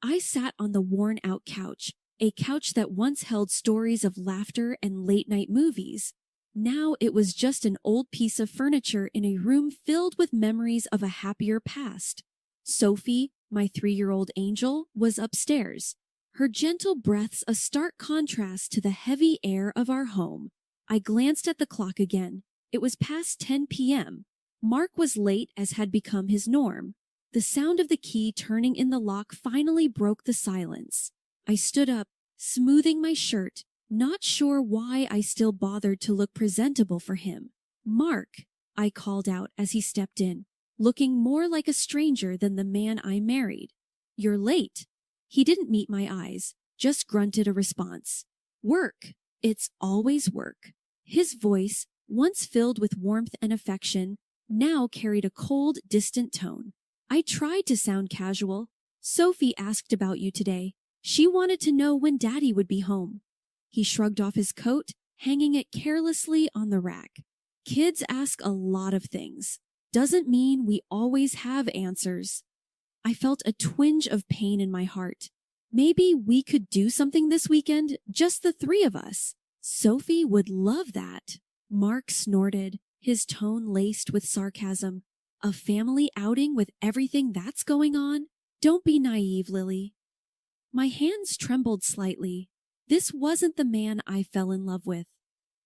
I sat on the worn-out couch, a couch that once held stories of laughter and late-night movies. Now it was just an old piece of furniture in a room filled with memories of a happier past. Sophie, my 3-year-old angel, was upstairs, her gentle breaths a stark contrast to the heavy air of our home. I glanced at the clock again. It was past 10 p.m. Mark was late as had become his norm. The sound of the key turning in the lock finally broke the silence. I stood up, smoothing my shirt, not sure why I still bothered to look presentable for him. "Mark," I called out as he stepped in, looking more like a stranger than the man I married. "You're late." He didn't meet my eyes, just grunted a response. "Work. It's always work." His voice, once filled with warmth and affection, now carried a cold, distant tone. I tried to sound casual. "Sophie asked about you today. She wanted to know when Daddy would be home." He shrugged off his coat, hanging it carelessly on the rack. "Kids ask a lot of things. Doesn't mean we always have answers." I felt a twinge of pain in my heart. Maybe we could do something this weekend, just the 3 of us. Sophie would love that. Mark snorted, his tone laced with sarcasm. "A family outing with everything that's going on? Don't be naive, Lily." My hands trembled slightly. This wasn't the man I fell in love with.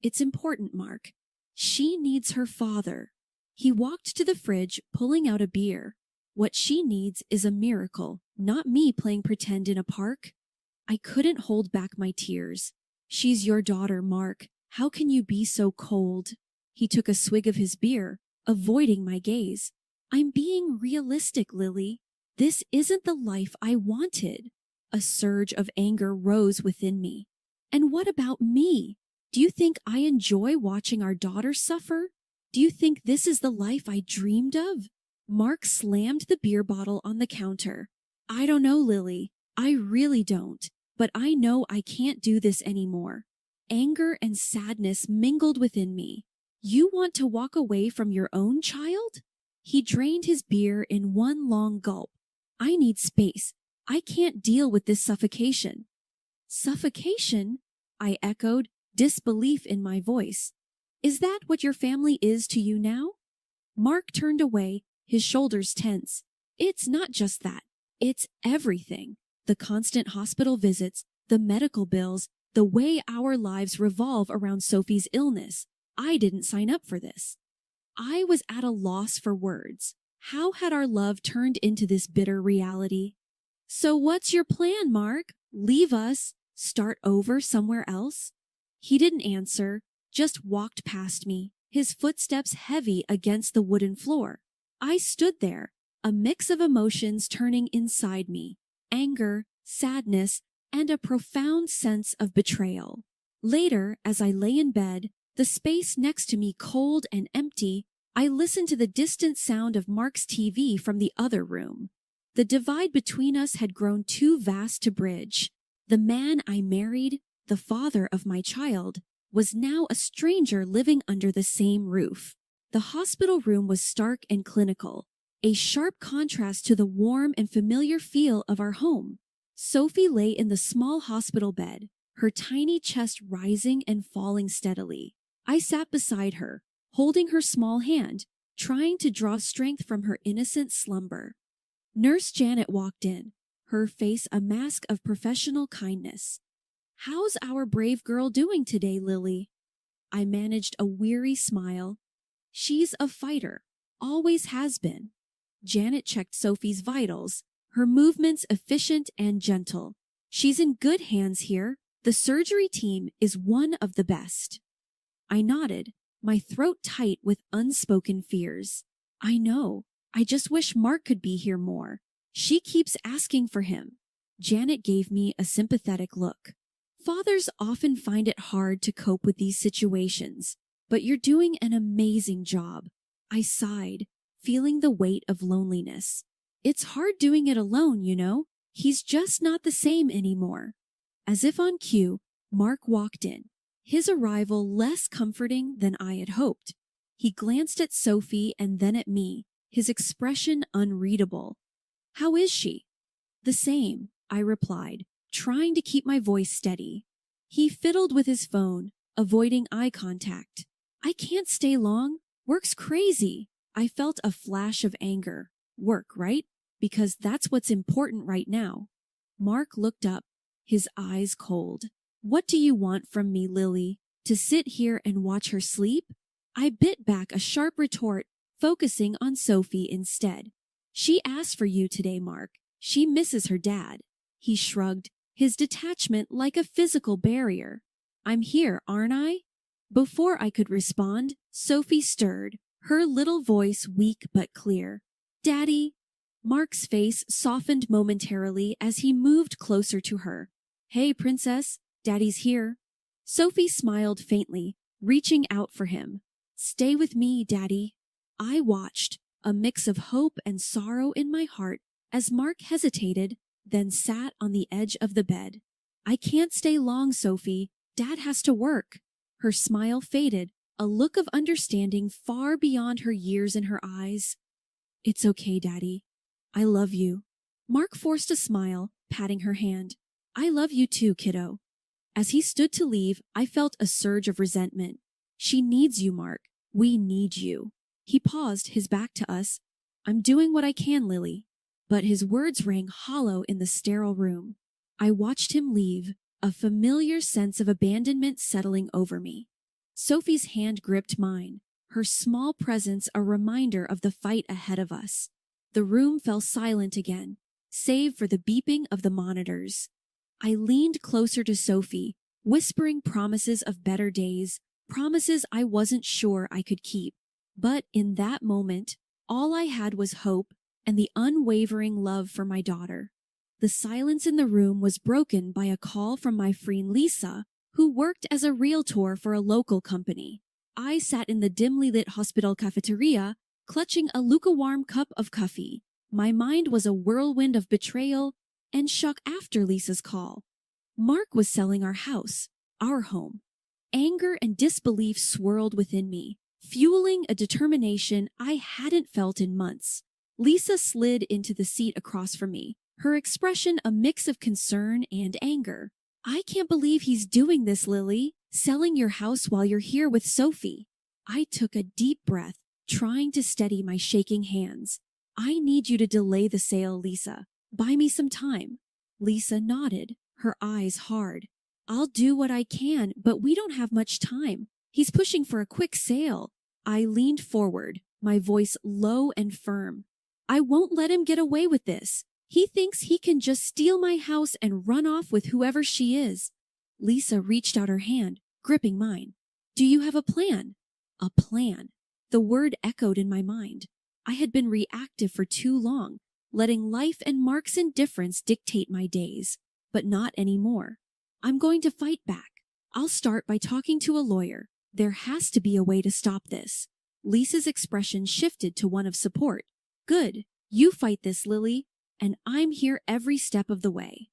"It's important, Mark. She needs her father." He walked to the fridge, pulling out a beer. "What she needs is a miracle, not me playing pretend in a park." I couldn't hold back my tears. "She's your daughter, Mark. How can you be so cold?" He took a swig of his beer, avoiding my gaze. "I'm being realistic, Lily. This isn't the life I wanted." A surge of anger rose within me. "And what about me? Do you think I enjoy watching our daughter suffer? Do you think this is the life I dreamed of?" Mark slammed the beer bottle on the counter. "I don't know, Lily. I really don't. But I know I can't do this anymore." Anger and sadness mingled within me. "You want to walk away from your own child?" He drained his beer in one long gulp. "I need space. I can't deal with this suffocation." "Suffocation?" I echoed, disbelief in my voice. "Is that what your family is to you now?" Mark turned away, his shoulders tense. "It's not just that. It's everything. The constant hospital visits, the medical bills, the way our lives revolve around Sophie's illness. I didn't sign up for this." I was at a loss for words. How had our love turned into this bitter reality? "So what's your plan, Mark? Leave us? Start over somewhere else?" He didn't answer, just walked past me, his footsteps heavy against the wooden floor. I stood there, a mix of emotions turning inside me: anger, sadness, and a profound sense of betrayal. Later, as I lay in bed, the space next to me cold and empty, I listened to the distant sound of Mark's TV from the other room. The divide between us had grown too vast to bridge. The man I married, the father of my child, was now a stranger living under the same roof. The hospital room was stark and clinical, a sharp contrast to the warm and familiar feel of our home. Sophie lay in the small hospital bed, her tiny chest rising and falling steadily. I sat beside her, holding her small hand, trying to draw strength from her innocent slumber. Nurse Janet walked in, her face a mask of professional kindness. "How's our brave girl doing today, Lily?" I managed a weary smile. "She's a fighter, always has been." Janet checked Sophie's vitals, her movements efficient and gentle. "She's in good hands here. The surgery team is one of the best." I nodded, my throat tight with unspoken fears. "I know. I just wish Mark could be here more. She keeps asking for him." Janet gave me a sympathetic look. "Fathers often find it hard to cope with these situations, but you're doing an amazing job." I sighed, feeling the weight of loneliness. "It's hard doing it alone, you know. He's just not the same anymore." As if on cue, Mark walked in, his arrival less comforting than I had hoped. He glanced at Sophie and then at me, his expression unreadable. "How is she?" "The same. I replied, trying to keep my voice steady. He fiddled with his phone, avoiding eye contact. I can't stay long. Work's crazy. I felt a flash of anger. Work, right? Because that's what's important right now. Mark looked up, his eyes cold. What do you want from me, Lily? To sit here and watch her sleep? I bit back a sharp retort, focusing on Sophie instead. She asked for you today, Mark. She misses her dad. He shrugged, his detachment like a physical barrier. I'm here, aren't I? Before I could respond, Sophie stirred, her little voice weak but clear. Daddy? Mark's face softened momentarily as he moved closer to her. Hey, princess, Daddy's here. Sophie smiled faintly, reaching out for him. Stay with me, Daddy. I watched, a mix of hope and sorrow in my heart, as Mark hesitated, then sat on the edge of the bed. I can't stay long, Sophie. Dad has to work. Her smile faded, a look of understanding far beyond her years in her eyes. It's okay, Daddy. I love you. Mark forced a smile, patting her hand. I love you too, kiddo. As he stood to leave, I felt a surge of resentment. She needs you, Mark. We need you. He paused, his back to us. I'm doing what I can, Lily. But his words rang hollow in the sterile room. I watched him leave, a familiar sense of abandonment settling over me. Sophie's hand gripped mine, her small presence a reminder of the fight ahead of us. The room fell silent again, save for the beeping of the monitors. I leaned closer to Sophie, whispering promises of better days, promises I wasn't sure I could keep. But in that moment, all I had was hope and the unwavering love for my daughter. The silence in the room was broken by a call from my friend Lisa, who worked as a realtor for a local company. I sat in the dimly lit hospital cafeteria, clutching a lukewarm cup of coffee. My mind was a whirlwind of betrayal and shock after Lisa's call. Mark was selling our house, our home. Anger and disbelief swirled within me, fueling a determination I hadn't felt in months. Lisa slid into the seat across from me, her expression a mix of concern and anger. I can't believe he's doing this, Lily, selling your house while you're here with Sophie. I took a deep breath, trying to steady my shaking hands. I need you to delay the sale, Lisa. Buy me some time. Lisa nodded, her eyes hard. I'll do what I can, but we don't have much time. He's pushing for a quick sale. I leaned forward, my voice low and firm. I won't let him get away with this. He thinks he can just steal my house and run off with whoever she is. Lisa reached out her hand, gripping mine. Do you have a plan? A plan. The word echoed in my mind. I had been reactive for too long, letting life and Mark's indifference dictate my days, but not anymore. I'm going to fight back. I'll start by talking to a lawyer. There has to be a way to stop this. Lisa's expression shifted to one of support. Good. You fight this, Lily, and I'm here every step of the way.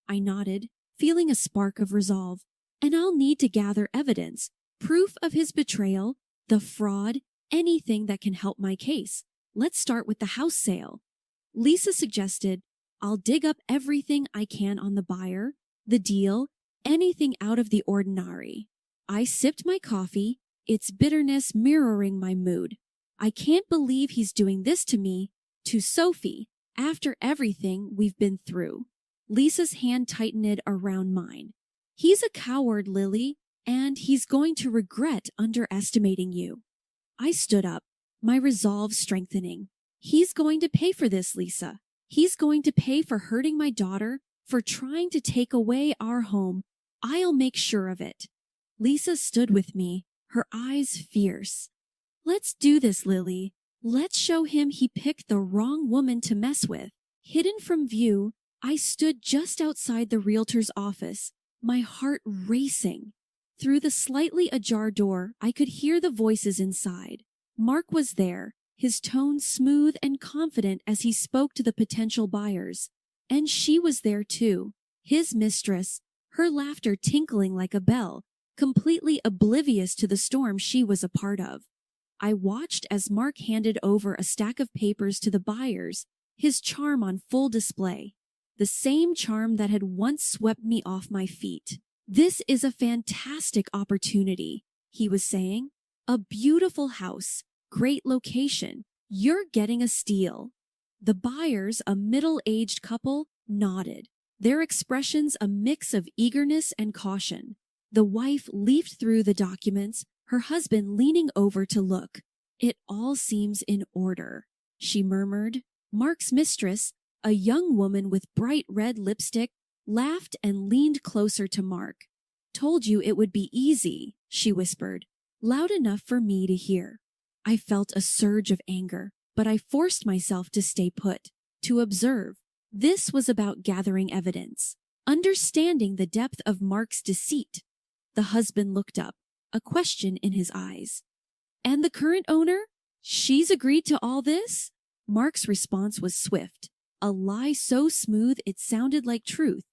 I nodded, feeling a spark of resolve. And I'll need to gather evidence, proof of his betrayal, the fraud, anything that can help my case. Let's start with the house sale. Lisa suggested, I'll dig up everything I can on the buyer, the deal, anything out of the ordinary. I sipped my coffee, its bitterness mirroring my mood. I can't believe he's doing this to me, to Sophie, after everything we've been through. Lisa's hand tightened around mine. He's a coward, Lily, and he's going to regret underestimating you. I stood up, my resolve strengthening. He's going to pay for this, Lisa. He's going to pay for hurting my daughter, for trying to take away our home. I'll make sure of it. Lisa stood with me, her eyes fierce. Let's do this, Lily. Let's show him he picked the wrong woman to mess with. Hidden from view, I stood just outside the realtor's office, my heart racing. Through the slightly ajar door, I could hear the voices inside. Mark was there, his tone smooth and confident as he spoke to the potential buyers. And she was there too, his mistress, her laughter tinkling like a bell, completely oblivious to the storm she was a part of. I watched as Mark handed over a stack of papers to the buyers, his charm on full display. the same charm that had once swept me off my feet. "This is a fantastic opportunity," he was saying. "A beautiful house, great location. You're getting a steal." The buyers, a middle-aged couple, nodded, their expressions a mix of eagerness and caution. The wife leafed through the documents, her husband leaning over to look. "It all seems in order," she murmured. Mark's mistress, a young woman with bright red lipstick, laughed and leaned closer to Mark. "Told you it would be easy," she whispered, loud enough for me to hear. I felt a surge of anger, but I forced myself to stay put, to observe. This was about gathering evidence, understanding the depth of Mark's deceit. The husband looked up, a question in his eyes. "And the current owner? She's agreed to all this?" Mark's response was swift, a lie so smooth it sounded like truth.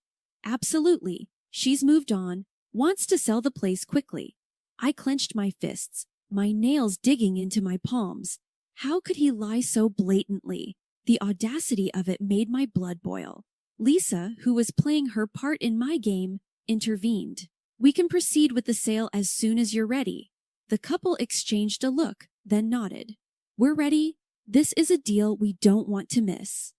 "Absolutely. She's moved on, wants to sell the place quickly." I clenched my fists, my nails digging into my palms. How could he lie so blatantly? The audacity of it made my blood boil. Lisa, who was playing her part in my game, intervened. "We can proceed with the sale as soon as you're ready." The couple exchanged a look, then nodded. "We're ready. This is a deal we don't want to miss."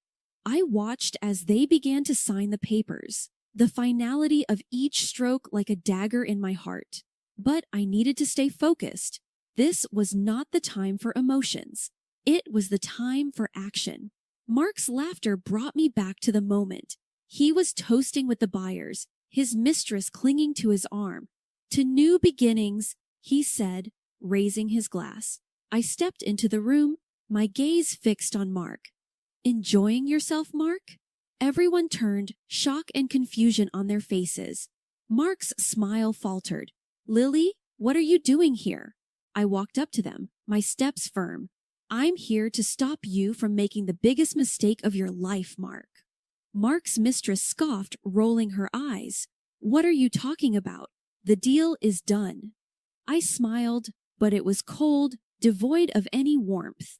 I watched as they began to sign the papers, the finality of each stroke like a dagger in my heart. But I needed to stay focused. This was not the time for emotions. It was the time for action. Mark's laughter brought me back to the moment. He was toasting with the buyers, his mistress clinging to his arm. "To new beginnings," he said, raising his glass. I stepped into the room, my gaze fixed on Mark. "Enjoying yourself, Mark?" Everyone turned, shock and confusion on their faces. Mark's smile faltered. "Lily, what are you doing here?" I walked up to them, my steps firm. "I'm here to stop you from making the biggest mistake of your life, Mark." Mark's mistress scoffed, rolling her eyes. "What are you talking about? The deal is done." I smiled, but it was cold, devoid of any warmth.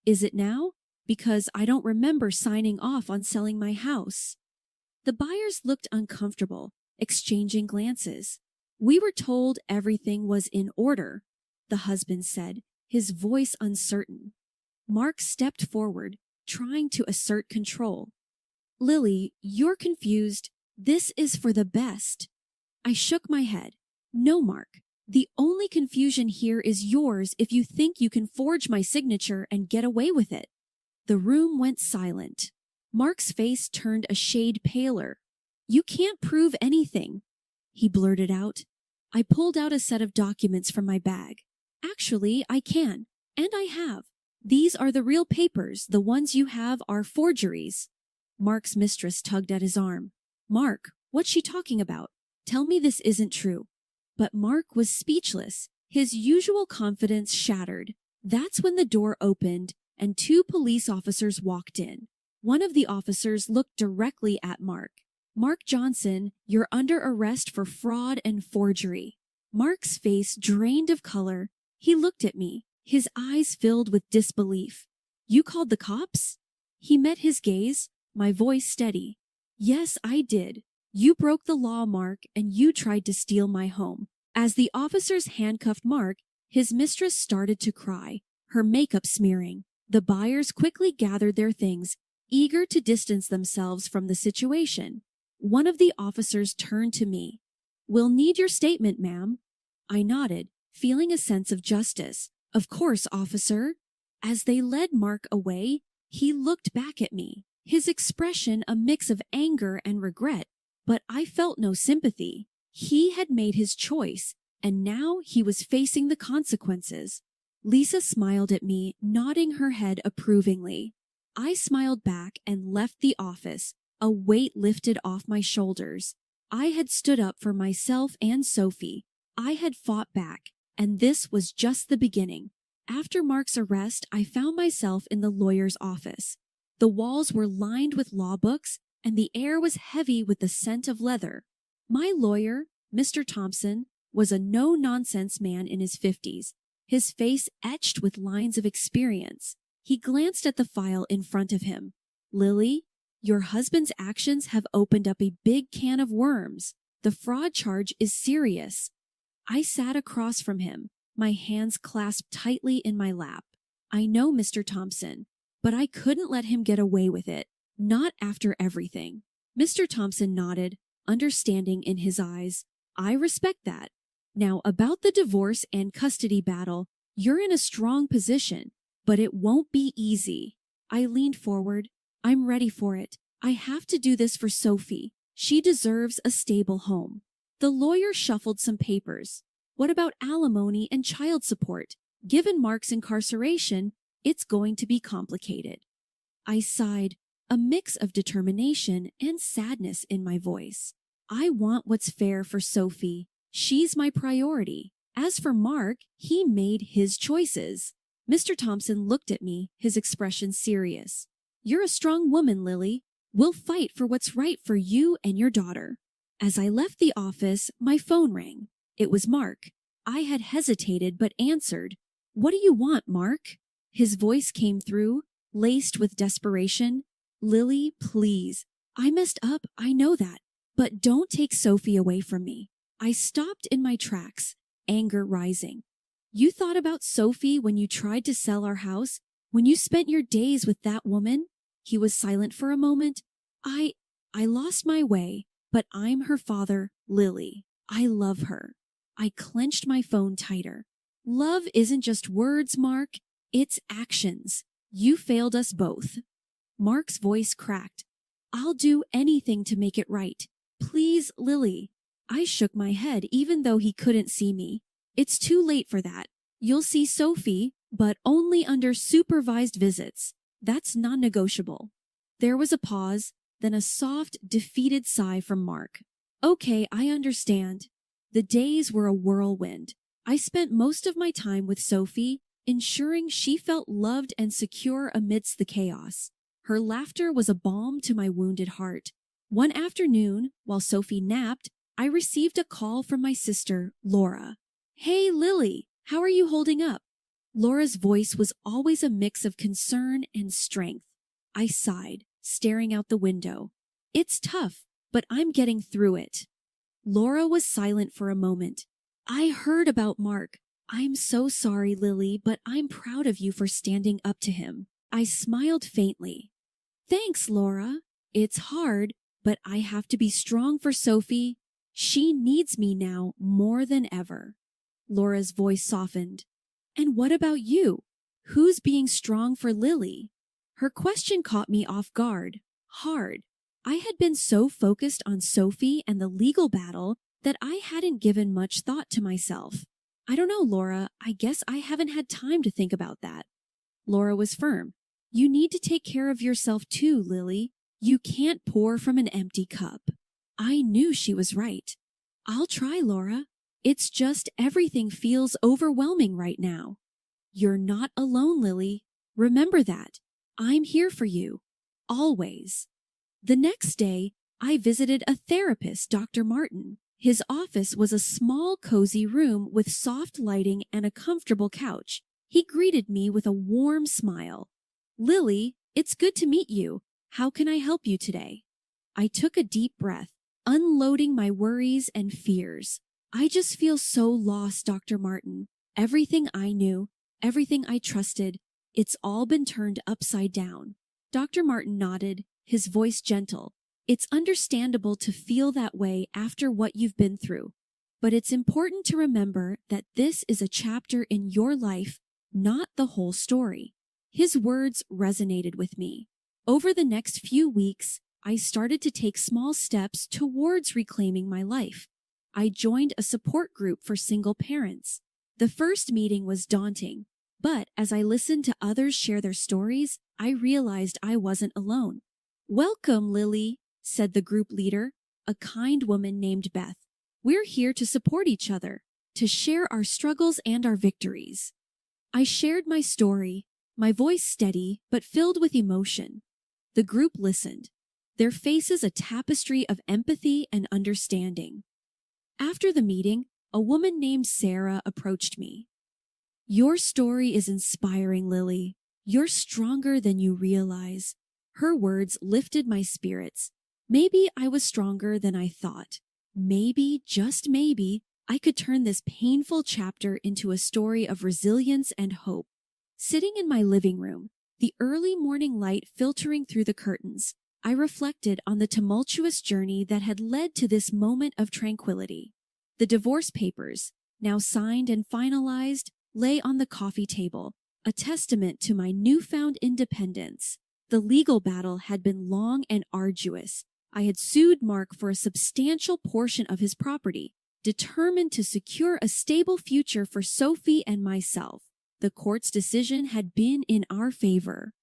"Is it now? Because I don't remember signing off on selling my house." The buyers looked uncomfortable, exchanging glances. "We were told everything was in order," the husband said, his voice uncertain. Mark stepped forward, trying to assert control. "Lily, you're confused. This is for the best." I shook my head. "No, Mark. The only confusion here is yours if you think you can forge my signature and get away with it." The room went silent. Mark's face turned a shade paler. "You can't prove anything," he blurted out. I pulled out a set of documents from my bag. "Actually, I can, and I have. These are the real papers. The ones you have are forgeries." Mark's mistress tugged at his arm. "Mark, what's she talking about? Tell me this isn't true." But Mark was speechless, his usual confidence shattered. That's when the door opened and two police officers walked in. One of the officers looked directly at Mark. "Mark Johnson, you're under arrest for fraud and forgery." Mark's face drained of color. He looked at me, his eyes filled with disbelief. "You called the cops?" He met his gaze, my voice steady. "Yes, I did. You broke the law, Mark, and you tried to steal my home." As the officers handcuffed Mark, his mistress started to cry, her makeup smearing. The buyers quickly gathered their things, eager to distance themselves from the situation. One of the officers turned to me. "We'll need your statement, ma'am." I nodded, feeling a sense of justice. "Of course, officer." As they led Mark away, he looked back at me, his expression a mix of anger and regret. But I felt no sympathy. He had made his choice, and now he was facing the consequences. Lisa smiled at me, nodding her head approvingly. I smiled back and left the office, a weight lifted off my shoulders. I had stood up for myself and Sophie. I had fought back, and this was just the beginning. After Mark's arrest, I found myself in the lawyer's office. The walls were lined with law books, and the air was heavy with the scent of leather. My lawyer, Mr. Thompson, was a no-nonsense man in his 50s, his face etched with lines of experience. He glanced at the file in front of him. "Lily, Your husband's actions have opened up a big can of worms. The fraud charge is serious. I sat across from him, my hands clasped tightly in my lap. I know, Mr. Thompson, but I couldn't let him get away with it. Not after everything. Mr. Thompson nodded, understanding in his eyes. I respect that. Now, about the divorce and custody battle, you're in a strong position, but it won't be easy. I leaned forward. I'm ready for it. I have to do this for Sophie. She deserves a stable home. The lawyer shuffled some papers. What about alimony and child support? Given Mark's incarceration, it's going to be complicated. I sighed, a mix of determination and sadness in my voice. I want what's fair for Sophie. She's my priority. As for Mark, he made his choices. Mr. Thompson looked at me, his expression serious. You're a strong woman, Lily. We'll fight for what's right for you and your daughter. As I left the office, my phone rang. It was Mark. I had hesitated but answered. What do you want, Mark? His voice came through, laced with desperation. Lily, please. I messed up, I know that. But don't take Sophie away from me. I stopped in my tracks, anger rising. You thought about Sophie when you tried to sell our house? When you spent your days with that woman? He was silent for a moment. I lost my way, but I'm her father, Lily. I love her. I clenched my phone tighter. Love isn't just words, Mark. It's actions. You failed us both. Mark's voice cracked. I'll do anything to make it right. Please, Lily. I shook my head even though he couldn't see me. It's too late for that. You'll see Sophie, but only under supervised visits. That's non-negotiable. There was a pause, then a soft, defeated sigh from Mark. Okay, I understand. The days were a whirlwind. I spent most of my time with Sophie, ensuring she felt loved and secure amidst the chaos. Her laughter was a balm to my wounded heart. One afternoon, while Sophie napped, I received a call from my sister, Laura. Hey, Lily, how are you holding up? Laura's voice was always a mix of concern and strength. I sighed, staring out the window. It's tough, but I'm getting through it. Laura was silent for a moment. I heard about Mark. I'm so sorry, Lily, but I'm proud of you for standing up to him. I smiled faintly. Thanks, Laura. It's hard, but I have to be strong for Sophie. She needs me now more than ever. Laura's voice softened. And what about you? Who's being strong for Lily? Her question caught me off guard, hard. I had been so focused on Sophie and the legal battle that I hadn't given much thought to myself. I don't know, Laura. I guess I haven't had time to think about that. Laura was firm. You need to take care of yourself too, Lily. You can't pour from an empty cup. I knew she was right. I'll try, Laura. It's just everything feels overwhelming right now. You're not alone, Lily. Remember that. I'm here for you. Always. The next day, I visited a therapist, Dr. Martin. His office was a small, cozy room with soft lighting and a comfortable couch. He greeted me with a warm smile. Lily, it's good to meet you. How can I help you today? I took a deep breath, unloading my worries and fears. I just feel so lost, Dr. Martin. Everything I knew, everything I trusted, it's all been turned upside down. Dr. Martin nodded, his voice gentle. It's understandable to feel that way after what you've been through. But it's important to remember that this is a chapter in your life, not the whole story. His words resonated with me. Over the next few weeks, I started to take small steps towards reclaiming my life. I joined a support group for single parents. The first meeting was daunting, but as I listened to others share their stories, I realized I wasn't alone. Welcome, Lily, said the group leader, a kind woman named Beth. We're here to support each other, to share our struggles and our victories. I shared my story, my voice steady but filled with emotion. The group listened, their faces a tapestry of empathy and understanding. After the meeting, a woman named Sarah approached me. Your story is inspiring, Lily. You're stronger than you realize. Her words lifted my spirits. Maybe I was stronger than I thought. Maybe, just maybe, I could turn this painful chapter into a story of resilience and hope. Sitting in my living room, the early morning light filtering through the curtains, I reflected on the tumultuous journey that had led to this moment of tranquility. The divorce papers, now signed and finalized, lay on the coffee table, a testament to my newfound independence. The legal battle had been long and arduous. I had sued Mark for a substantial portion of his property, determined to secure a stable future for Sophie and myself. The court's decision had been in our favor.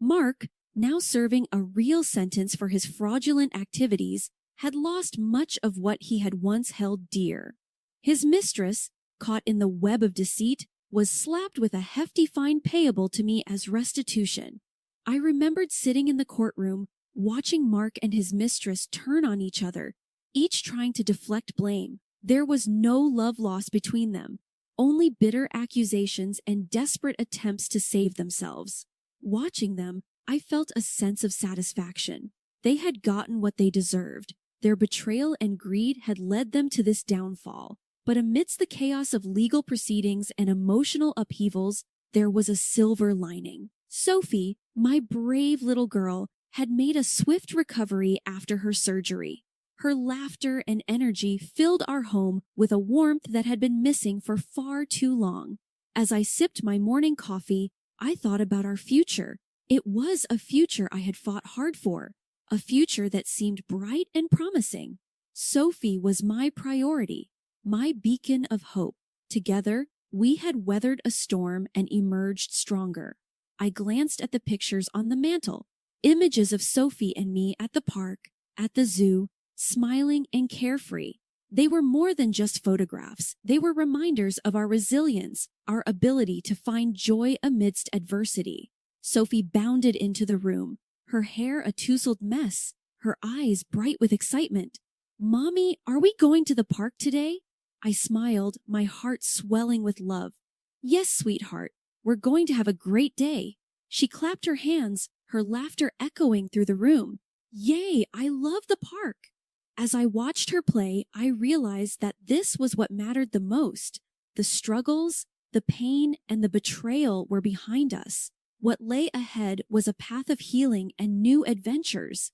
Mark, now serving a real sentence for his fraudulent activities, had lost much of what he had once held dear. His mistress, caught in the web of deceit, was slapped with a hefty fine payable to me as restitution. I remembered sitting in the courtroom, watching Mark and his mistress turn on each other, each trying to deflect blame. There was no love lost between them, only bitter accusations and desperate attempts to save themselves. Watching them, I felt a sense of satisfaction. They had gotten what they deserved. Their betrayal and greed had led them to this downfall. But amidst the chaos of legal proceedings and emotional upheavals, there was a silver lining. Sophie, my brave little girl, had made a swift recovery after her surgery. Her laughter and energy filled our home with a warmth that had been missing for far too long. As I sipped my morning coffee, I thought about our future. It was a future I had fought hard for, a future that seemed bright and promising. Sophie was my priority, my beacon of hope. Together, we had weathered a storm and emerged stronger. I glanced at the pictures on the mantel, images of Sophie and me at the park, at the zoo, smiling and carefree. They were more than just photographs. They were reminders of our resilience, our ability to find joy amidst adversity. Sophie bounded into the room, her hair a tousled mess, her eyes bright with excitement. "Mommy, are we going to the park today?" I smiled, my heart swelling with love. "Yes, sweetheart, we're going to have a great day." She clapped her hands, her laughter echoing through the room. "Yay, I love the park." As I watched her play, I realized that this was what mattered the most. The struggles, the pain, and the betrayal were behind us. What lay ahead was a path of healing and new adventures.